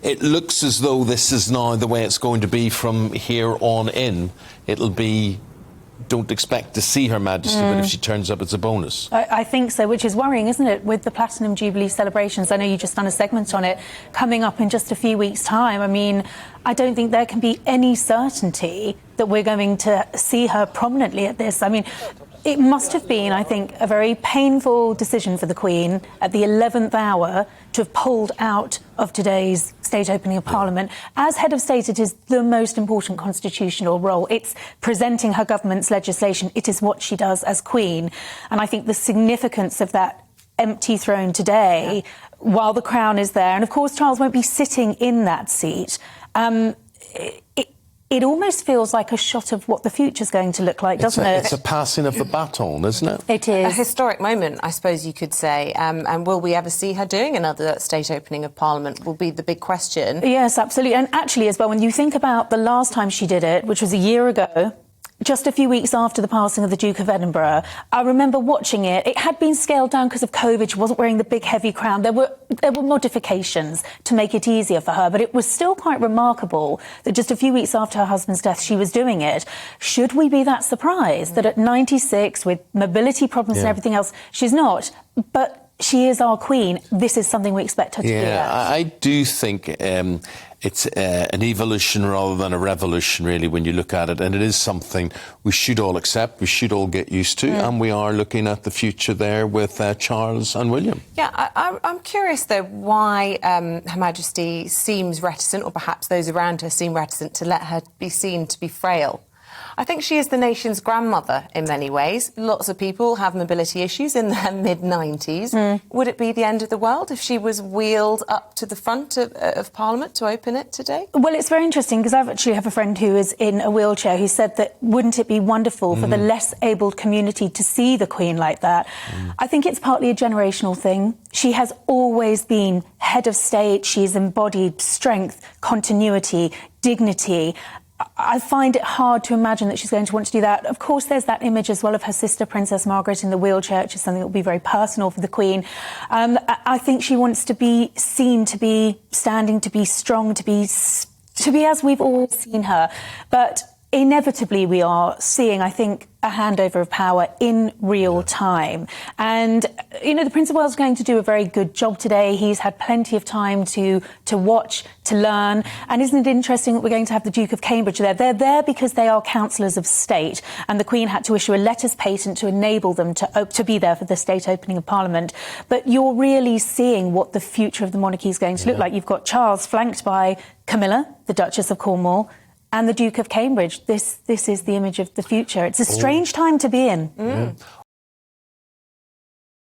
It looks as though this is now the way it's going to be from here on in. It'll be, don't expect to see Her Majesty, but if she turns up, it's a bonus. I think so, which is worrying, isn't it, with the Platinum Jubilee celebrations? I know you just done a segment on it, coming up in just a few weeks' time. I mean, I don't think there can be any certainty that we're going to see her prominently at this. I mean, it must have been, I think, a very painful decision for the Queen at the 11th hour to have pulled out of today's state opening of Parliament. As head of state, it is the most important constitutional role. It's presenting her government's legislation. It is what she does as Queen. And I think the significance of that empty throne today, while the crown is there, and of course Charles won't be sitting in that seat, it almost feels like a shot of what the future's going to look like, doesn't it? It's a passing of the baton, isn't it? It is. A historic moment, I suppose you could say. And will we ever see her doing another state opening of Parliament will be the big question. Yes, absolutely. And actually, as well, when you think about the last time she did it, which was a year ago, just a few weeks after the passing of the Duke of Edinburgh, I remember watching it. It had been scaled down because of COVID. She wasn't wearing the big, heavy crown. There were modifications to make it easier for her, but it was still quite remarkable that just a few weeks after her husband's death, she was doing it. Should we be that surprised that at 96, with mobility problems and everything else, she's not? But she is our Queen. This is something we expect her to do. Yeah, I do think it's an evolution rather than a revolution, really, when you look at it. And it is something we should all accept, we should all get used to. And we are looking at the future there with Charles and William. Yeah, I'm curious, though, why Her Majesty seems reticent, or perhaps those around her seem reticent, to let her be seen to be frail. I think she is the nation's grandmother in many ways. Lots of people have mobility issues in their mid-90s. Would it be the end of the world if she was wheeled up to the front of Parliament to open it today? Well, it's very interesting because I actually have a friend who is in a wheelchair who said that wouldn't it be wonderful for the less abled community to see the Queen like that? I think it's partly a generational thing. She has always been head of state. She's embodied strength, continuity, dignity. I find it hard to imagine that she's going to want to do that. Of course, there's that image as well of her sister, Princess Margaret, in the wheelchair, which is something that will be very personal for the Queen. I think she wants to be seen to be standing, to be strong, to be as we've always seen her. But inevitably, we are seeing, I think, a handover of power in real time. And, you know, the Prince of Wales is going to do a very good job today. He's had plenty of time to watch, to learn. And isn't it interesting that we're going to have the Duke of Cambridge there? They're there because they are councillors of state. And the Queen had to issue a letters patent to enable them to be there for the state opening of Parliament. But you're really seeing what the future of the monarchy is going to look like. You've got Charles flanked by Camilla, the Duchess of Cornwall, and the Duke of Cambridge. This is the image of the future. It's a strange time to be in.